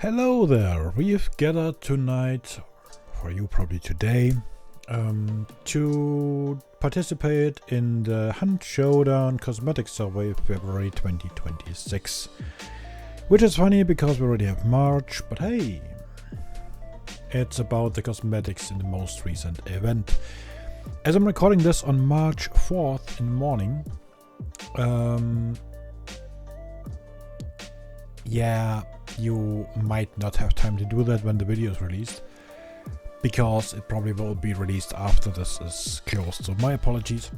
Hello there, we've gathered tonight, for you probably today, to participate in the Showdown Cosmetic Survey February 2026. Which is funny because we already have March, but hey, it's about the cosmetics in the most recent event. As I'm recording this on March 4th in the morning, yeah, you might not have time to do that when the video is released, because it probably will be released after this is closed. So my apologies.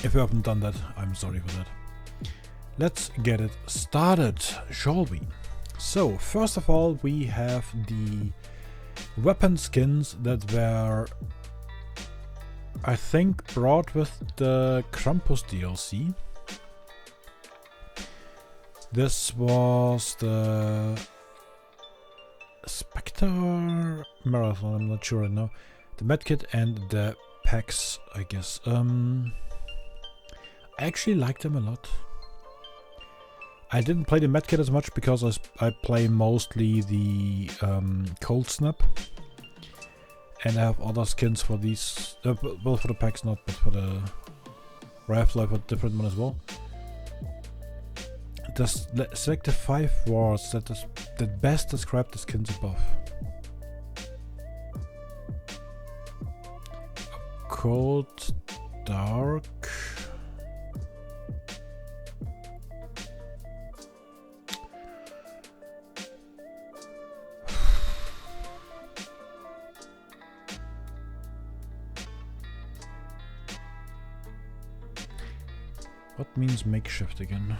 If you haven't done that, I'm sorry for that. Let's get it started, shall we? So, first of all, we have the weapon skins that were, I think, brought with the Krampus DLC. This was the Spectre Marathon, I'm not sure right now. The medkit and the packs, I guess. I actually like them a lot. I didn't play the medkit as much because I play mostly the cold snap. And I have other skins for these, well, for the packs not, but for the rifle I have a different one as well. Just select the 5 words that best describe the skins above. Cold, dark. What means makeshift again?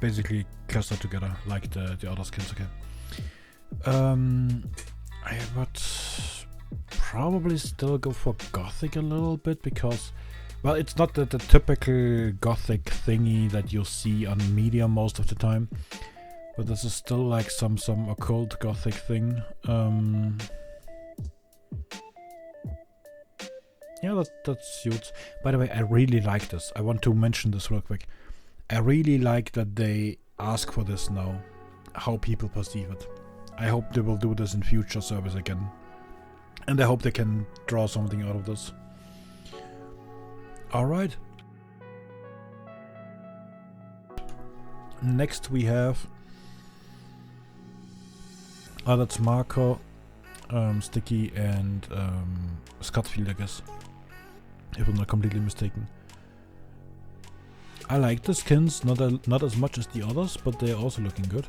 Basically clustered together like the other skins. Okay. I would probably still go for gothic a little bit because, well, it's not the typical gothic thingy that you'll see on media most of the time, but this is still like some occult gothic thing. Yeah, that suits. By the way, I really like this. I want to mention this real quick. I really like that they ask for this now, how people perceive it. I hope they will do this in future servers again. And I hope they can draw something out of this. Alright. Next we have... that's Marco, Sticky and Scotfield, I guess. If I'm not completely mistaken. I like the skins, not as much as the others, but they're also looking good.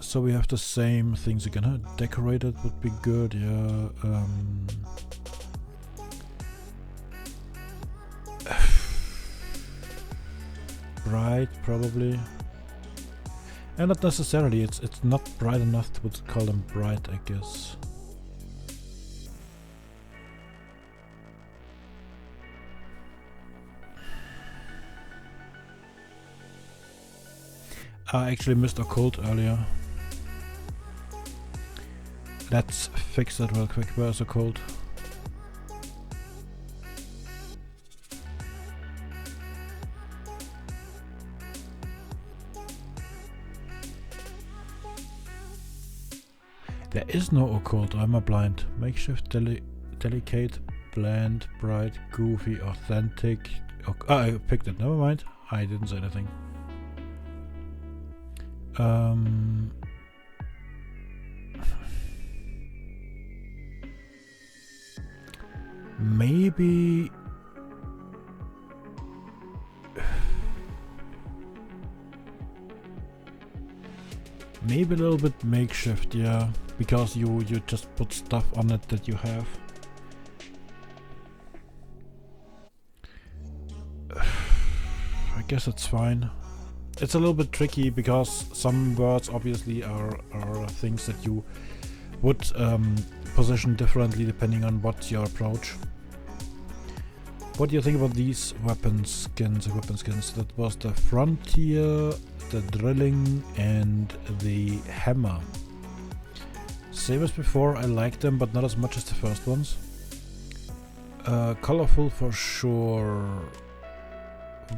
So we have the same things again. Huh? Decorated would be good, yeah. Bright, probably. And not necessarily, it's not bright enough to call them bright, I guess. I actually missed a cold earlier. Let's fix that real quick. Where's the cold? There is no occult, I'm a blind. Makeshift, delicate, bland, bright, goofy, authentic. I picked it, never mind. I didn't say anything. Maybe a little bit makeshift, yeah, because you just put stuff on it that you have. I guess it's fine. It's a little bit tricky because some words obviously are things that you would position differently depending on what's your approach. What do you think about these weapon skins? That was the Frontier, the Drilling, and the Hammer. Same as before, I like them, but not as much as the first ones. Colorful for sure.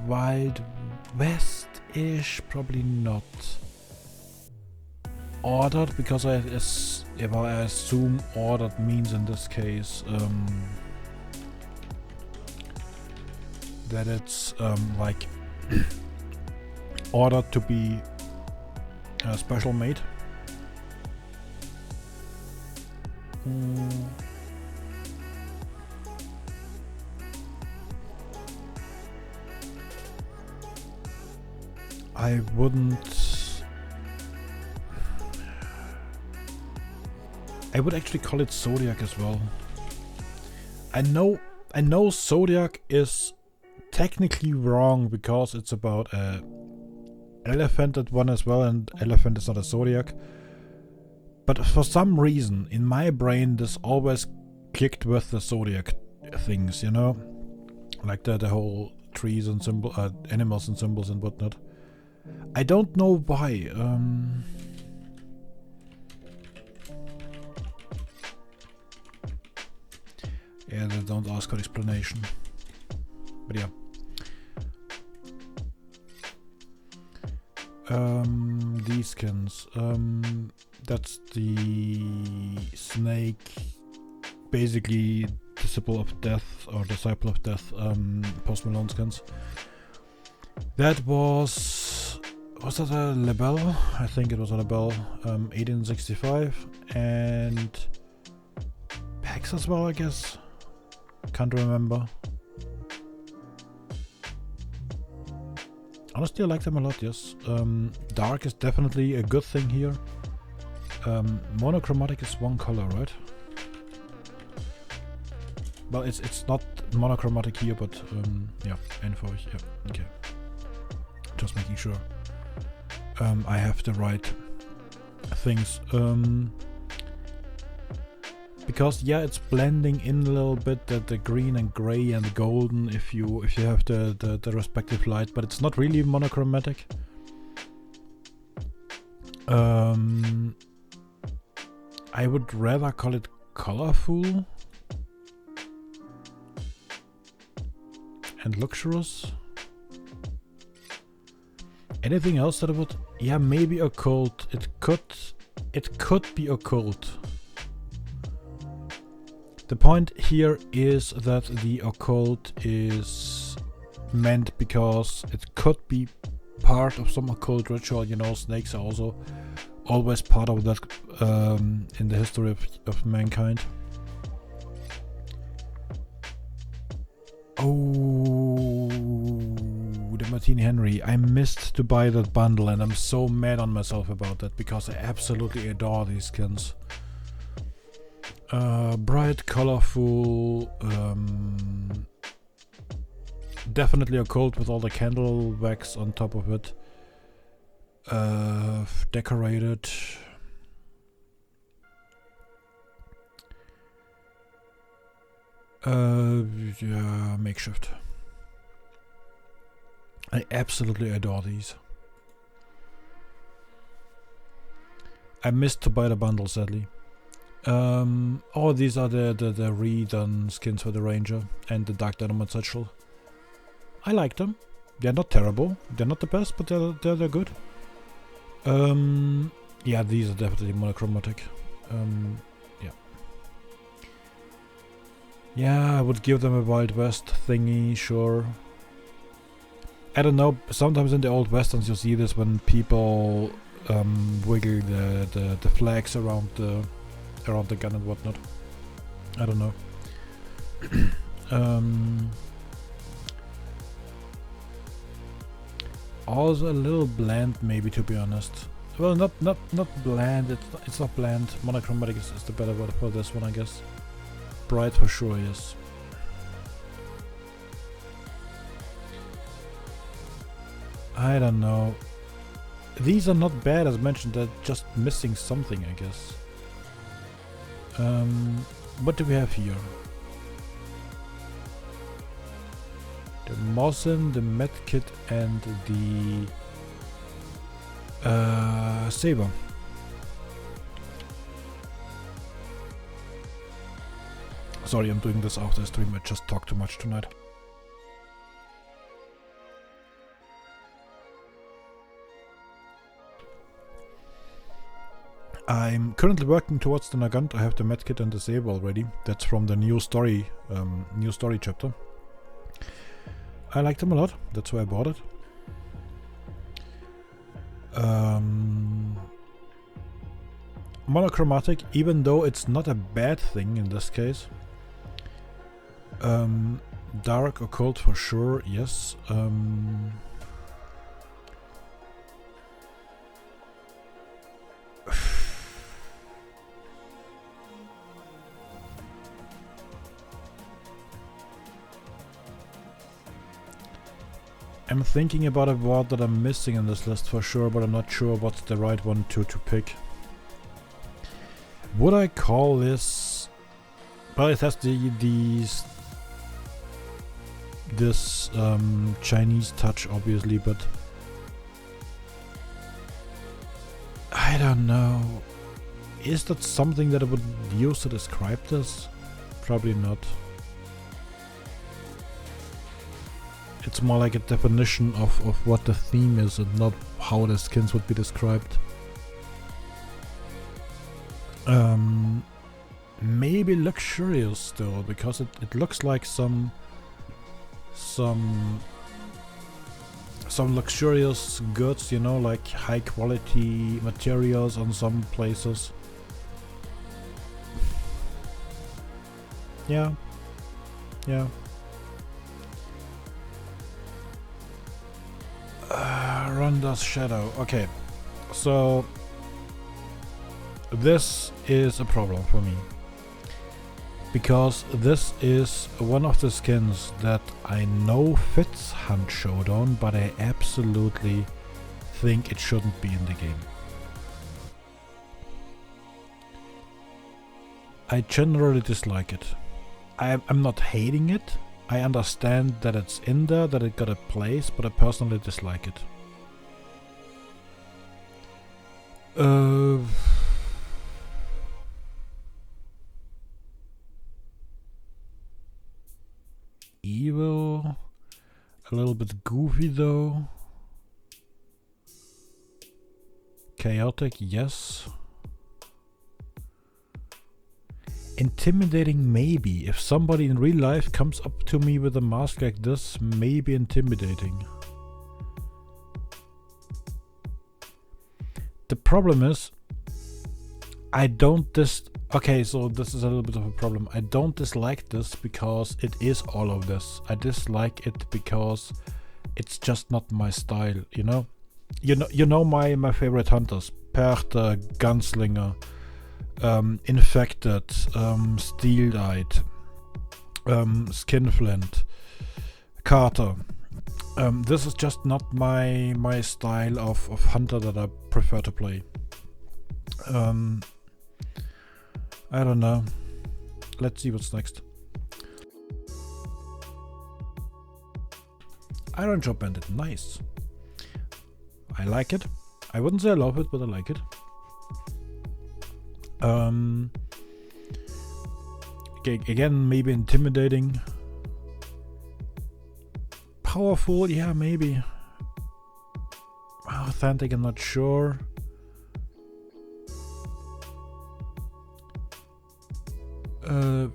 Wild West-ish, probably not. Ordered, because I assume ordered means in this case that it's like ordered to be special made. I would actually call it Zodiac as well. I know Zodiac is technically wrong because it's about a elephant at one as well, and elephant is not a Zodiac. But for some reason, in my brain, this always clicked with the Zodiac things, you know? Like the whole trees and animals and symbols and whatnot. I don't know why. Yeah, they don't ask for explanation. But yeah. These skins. That's the snake, basically disciple of death or disciple of death. Post Malone skins. That was that a label? I think it was a label. 1865 and packs as well, I guess. Can't remember. Honestly, I like them a lot, yes. Dark is definitely a good thing here. Monochromatic is one color, right? Well, it's not monochromatic here, but yeah, info, yeah, okay. Just making sure I have the right things. Because yeah, it's blending in a little bit the green and gray and golden if you have the respective light, but it's not really monochromatic. I would rather call it colorful and luxurious. Anything else that I would? Yeah, maybe occult. It could be occult. The point here is that the occult is meant because it could be part of some occult ritual. You know, snakes are also always part of that in the history of mankind. Oh, the Martini Henry. I missed to buy that bundle and I'm so mad on myself about that because I absolutely adore these skins. Bright, colorful, definitely occult with all the candle wax on top of it. Decorated. Yeah, makeshift. I absolutely adore these. I missed to buy the bundle, sadly. Oh, these are the redone skins for the Ranger and the Dark Dynamite Satchel. I like them. They're not terrible. They're not the best, but they're good. Yeah, these are definitely monochromatic. Yeah. Yeah, I would give them a Wild West thingy, sure. I don't know, sometimes in the old westerns you see this when people wiggle the flags around the gun and whatnot. I don't know. Also a little bland, maybe, to be honest. Well, not bland. It's not bland. Monochromatic is the better word for this one, I guess. Bright for sure, yes. I don't know. These are not bad, as mentioned. They're just missing something, I guess. What do we have here? The Mosin, the Medkit, and the Saber. Sorry, I'm doing this after stream. I just talked too much tonight. I'm currently working towards the Nagant. I have the Medkit and the Saber already. That's from the new story chapter. I like them a lot. That's why I bought it. Monochromatic, even though it's not a bad thing in this case. Dark occult for sure, yes. I'm thinking about a word that I'm missing in this list for sure, but I'm not sure what's the right one to pick. Would I call this... Well, it has this Chinese touch, obviously, but I don't know. Is that something that I would use to describe this? Probably not. It's more like a definition of what the theme is and not how the skins would be described. Maybe luxurious still, because it looks like some luxurious goods, you know, like high quality materials on some places. Yeah. Ronda's Shadow. Okay, so this is a problem for me, because this is one of the skins that I know fits Hunt Showdown, but I absolutely think it shouldn't be in the game. I generally dislike it. I'm not hating it. I understand that it's in there, that it got a place, but I personally dislike it. Evil, a little bit goofy though. Chaotic, yes. Intimidating, maybe. If somebody in real life comes up to me with a mask like this, maybe intimidating. The problem is, I don't okay, so this is a little bit of a problem. I don't dislike this because it is all of this. I dislike it because it's just not my style, you know? You know my favorite hunters. Pertha, Gunslinger, Infected, Steel-Eyed, Skinflint, Carter. This is just not my style of hunter that I prefer to play. I don't know. Let's see what's next. Iron Jaw Bandit, nice. I like it. I wouldn't say I love it, but I like it. Again, maybe intimidating. Powerful, yeah, maybe. Authentic, I'm not sure. Yeah.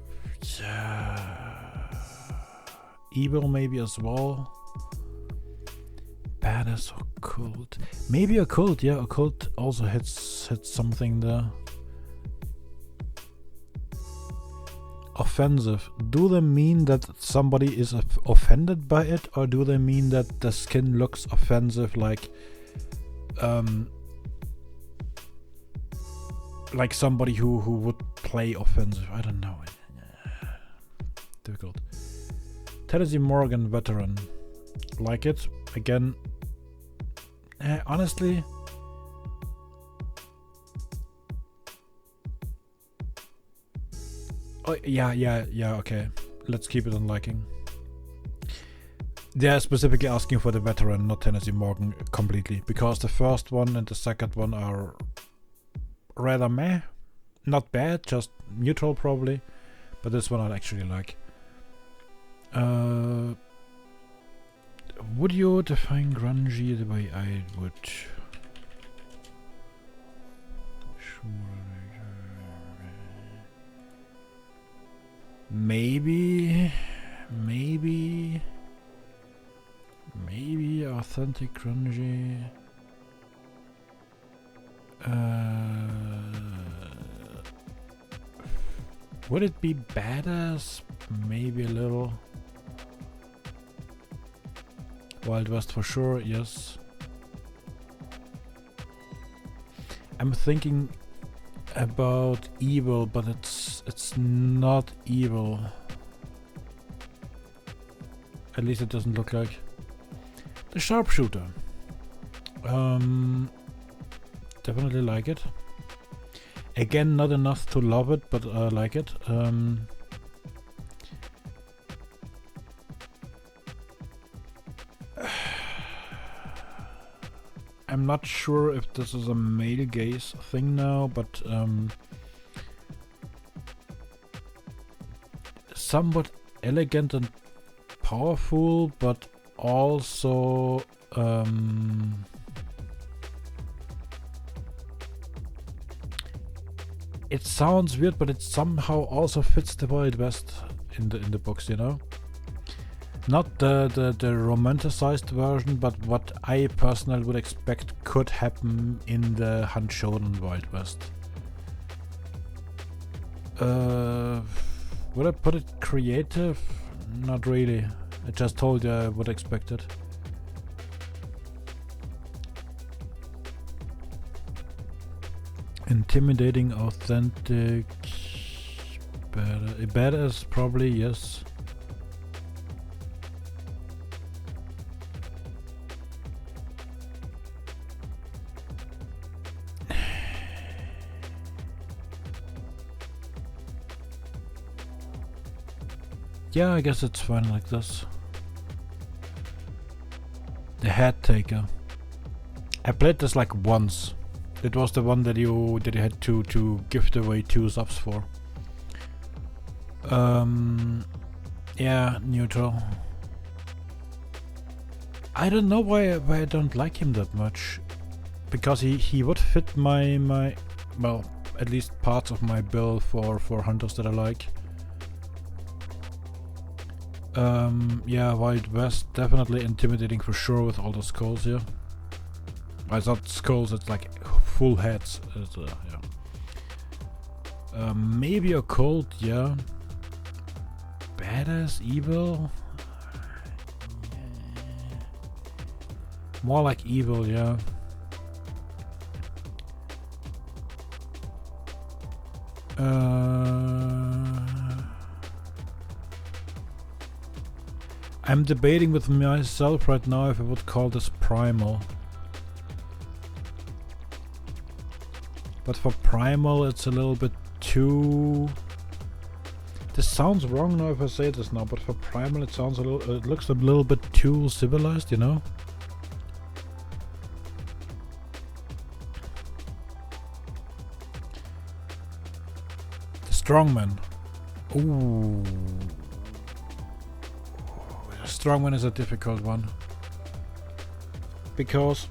Evil maybe as well. Badass occult. Maybe occult, yeah, occult also hits something there. Offensive. Do they mean that somebody is offended by it, or do they mean that the skin looks offensive, like somebody who would play offensive? I don't know. Difficult. Tennessee Morgan Veteran. Like it. Again, honestly, oh yeah, okay, let's keep it on liking. They're specifically asking for the veteran, not Tennessee Morgan completely, because the first one and the second one are rather meh. Not bad, just neutral probably. But this one I actually like. Would you define grungy the way I would? Maybe authentic grungy. Would it be badass? Maybe a little. Wild West for sure, yes. I'm thinking about evil, but it's not evil. At least it doesn't look like. The Sharpshooter. Definitely like it. Again, not enough to love it, but I like it. I'm not sure if this is a male gaze thing now, but somewhat elegant and powerful, but also it sounds weird, but it somehow also fits the Wild West in the books, you know. Not the romanticized version, but what I personally would expect could happen in the Hunt Showdown Wild West. Would I put it creative? Not really. I just told you I would expect it. Intimidating, authentic, badass probably, yes. Yeah, I guess it's fine like this. The Head Taker. I played this like once. It was the one that you had to gift away 2 subs for. Yeah, neutral. I don't know why I don't like him that much. Because he would fit my well, at least parts of my build for hunters that I like. Yeah, Wild West, definitely intimidating for sure with all the skulls here. It's not skulls, it's like full heads. Yeah. Maybe occult, yeah. Badass, evil? Yeah. More like evil, yeah. I'm debating with myself right now if I would call this primal. But for primal it's a little bit too... This sounds wrong now if I say this now, but for primal it sounds it looks a little bit too civilized, you know? The Strongman. Ooh. Strongman is a difficult one. Because...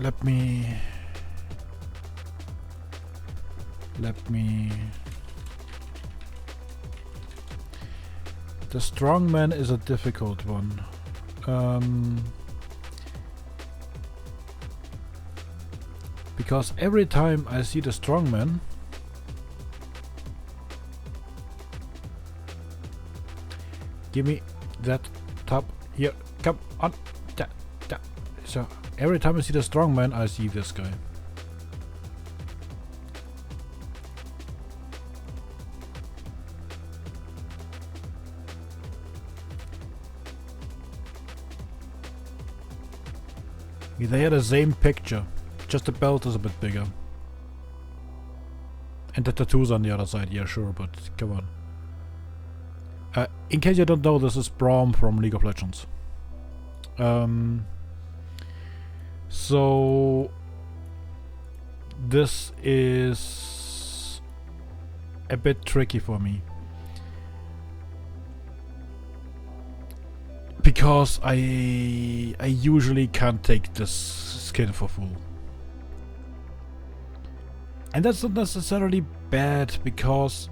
Let me... The Strongman is a difficult one. Because every time I see the Strongman, give me that top here, come on, da. So every time I see the Strongman, I see this guy. They had the same picture, just the belt is a bit bigger. And the tattoos on the other side, yeah sure, but come on. In case you don't know, this is Braum from League of Legends. So this is a bit tricky for me because I usually can't take this skin for full, and that's not necessarily bad because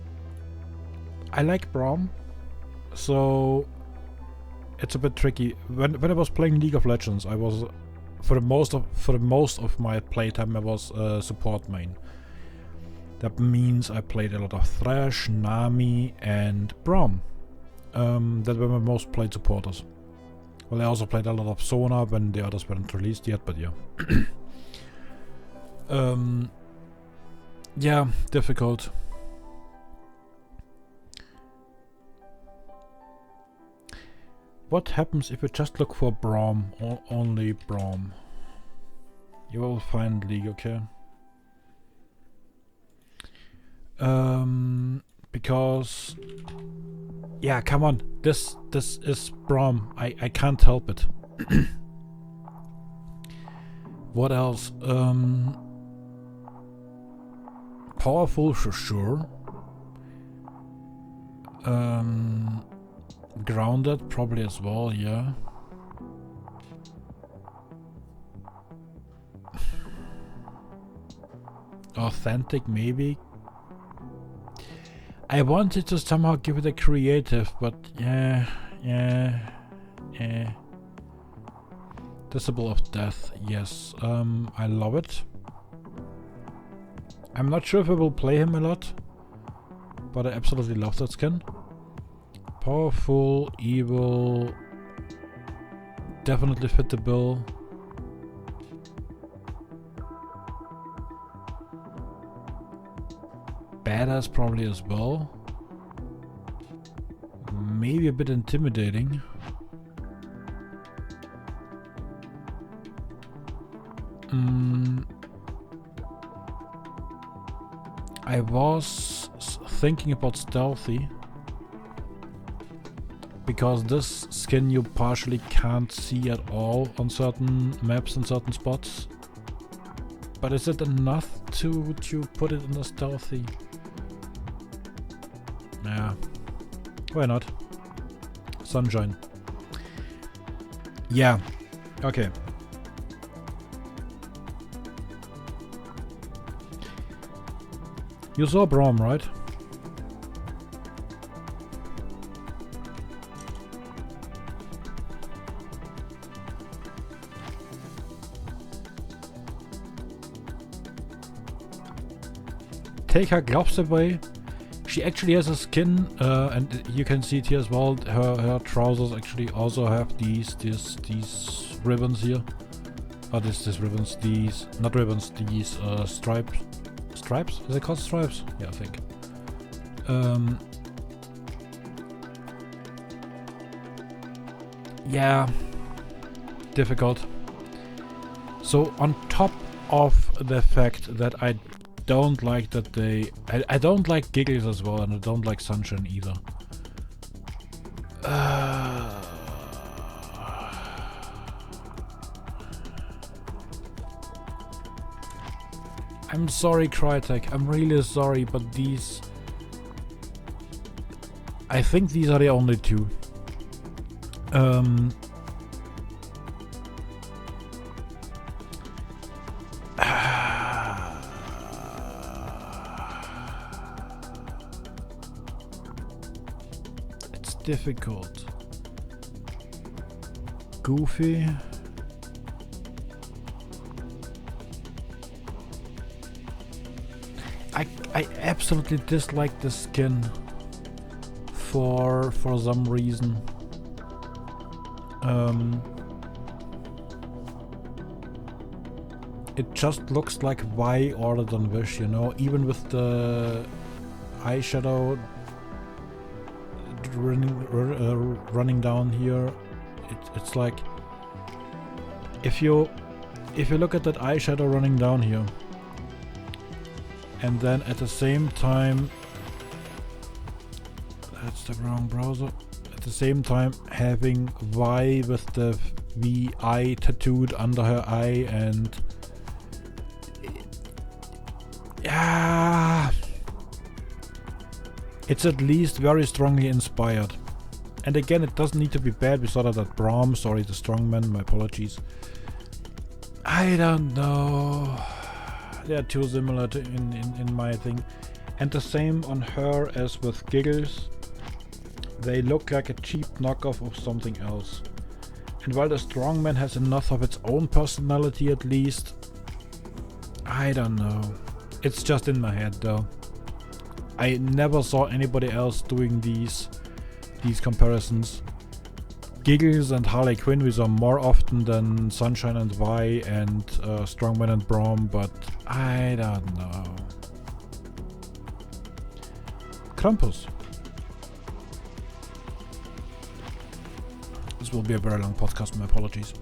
I like Braum, so it's a bit tricky. When I was playing League of Legends, I was for the most of my playtime I was support main. That means I played a lot of Thresh, Nami, and Braum. That were my most played supporters. Well, I also played a lot of Sona when the others weren't released yet, but yeah. Yeah, difficult. What happens if you just look for Braum, or only Braum? You will find League, okay? Because yeah, come on, this is Braum. I can't help it. What else? Powerful for sure. Grounded probably as well, yeah. Authentic maybe. I wanted to somehow give it a creative, but yeah. Disciple of Death, yes. I love it. I'm not sure if I will play him a lot, but I absolutely love that skin. Powerful, evil, definitely fit the bill. Badass probably as well. Maybe a bit intimidating. I was thinking about stealthy, because this skin you partially can't see at all on certain maps and certain spots. But is it enough to put it in the stealthy? Yeah, why not? Sunshine. Yeah, okay. You saw Braum, right? Take her gloves away. She actually has a skin, and you can see it here as well. Her trousers actually also have these ribbons here. Oh, these ribbons. These not ribbons. These stripes. Stripes? Is it called stripes? Yeah, I think. Yeah, difficult. So on top of the fact that I don't like that I don't like giggles as well, and I don't like sunshine either. I'm sorry, Crytek. I'm really sorry, but these... I think these are the only two. It's difficult. Goofy. I absolutely dislike the skin for some reason. It just looks like Y ordered on Wish, you know, even with the eyeshadow running down here. It's like if you look at that eyeshadow running down here, and then at the same time That's the wrong browser. At the same time, having Y with the VI tattooed under her eye, and yeah, it's at least very strongly inspired. And again, it doesn't need to be bad. We saw that at Brahm. Sorry, the strongman. My apologies. I don't know. They are too similar to in my thing. And the same on her as with Giggles. They look like a cheap knockoff of something else. And while the strongman has enough of its own personality at least, I don't know. It's just in my head though. I never saw anybody else doing these comparisons. Giggles and Harley Quinn we saw more often than Sunshine and Vi and Strongman and Braum, but I don't know. Krampus. This will be a very long podcast, my apologies.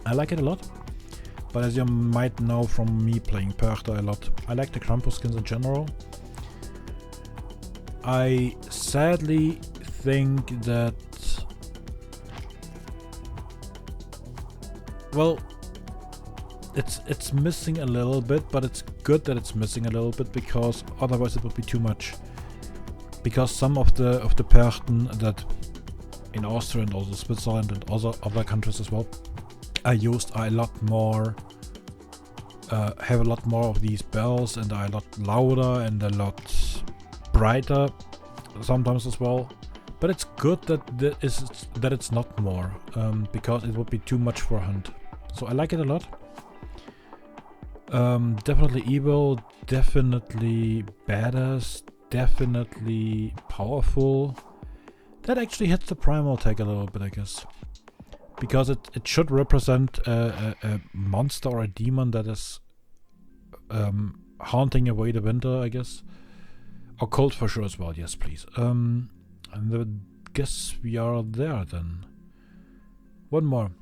I like it a lot, but as you might know from me playing Perchta a lot, I like the Krampus skins in general. I sadly think that, well, it's missing a little bit, but it's good that it's missing a little bit, because otherwise it would be too much. Because some of the Perchten that in Austria and also Switzerland and other countries as well are used are a lot more, have a lot more of these bells, and are a lot louder and a lot brighter sometimes as well. But it's good that it's not more, because it would be too much for a hunt. So I like it a lot. Definitely evil, definitely badass, definitely powerful. That actually hits the primal tag a little bit, I guess. Because it should represent a monster or a demon that is haunting away the winter, I guess. Or cold for sure as well, yes please. And I guess we are there then. One more.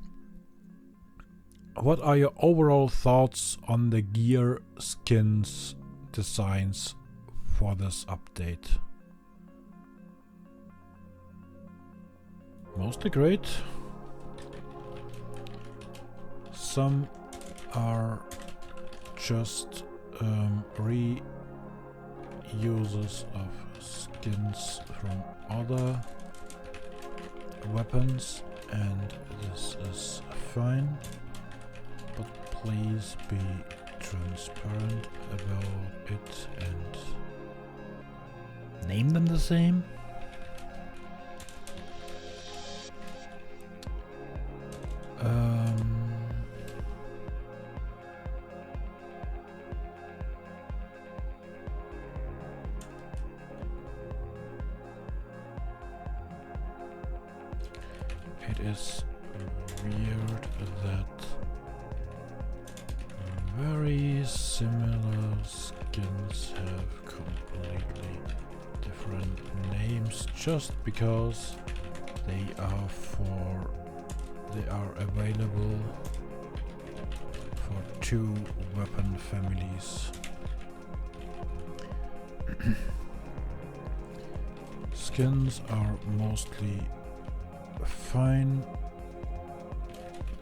What are your overall thoughts on the gear, skins, designs for this update? Mostly great. Some are just reuses of skins from other weapons, and this is fine. But please be transparent about it and name them the same. It is weird that very similar skins have completely different names just because they are available for two weapon families. Skins are mostly fine,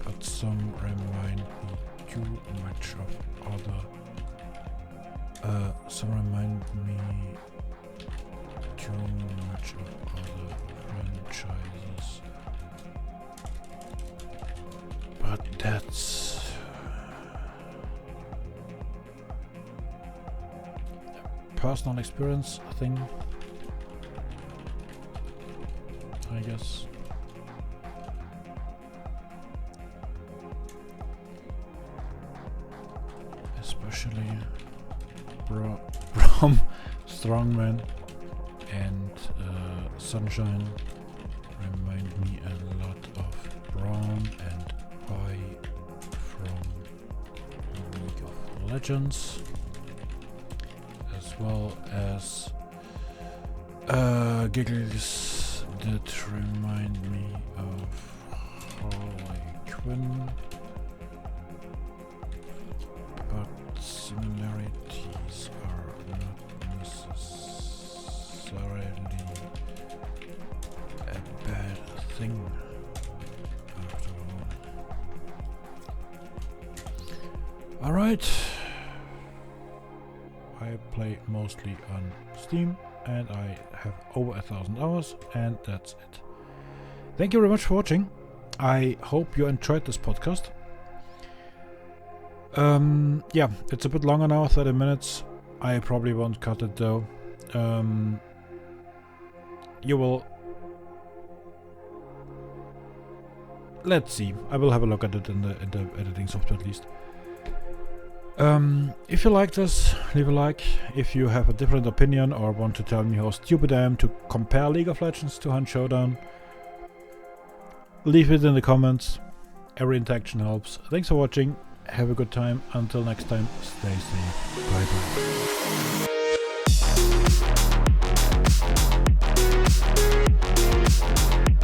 but some remind me too much of other. Some remind me too much of other franchises. But that's a personal experience thing, I guess. Especially Braum, Strongman, and Sunshine remind me a lot of Braum and Vi from League of Legends, as well as Giggles that remind me of Harley Quinn. Similarities are not necessarily Alright. I play mostly on Steam and I have over 1,000 hours, and that's it. Thank you very much for watching. I hope you enjoyed this podcast. Yeah, it's a bit longer now, 30 minutes. I probably won't cut it though. You will... Let's see. I will have a look at it in the editing software at least. If you liked this, leave a like. If you have a different opinion or want to tell me how stupid I am to compare League of Legends to Hunt Showdown, leave it in the comments. Every interaction helps. Thanks for watching. Have a good time. Until next time, stay safe. Bye bye.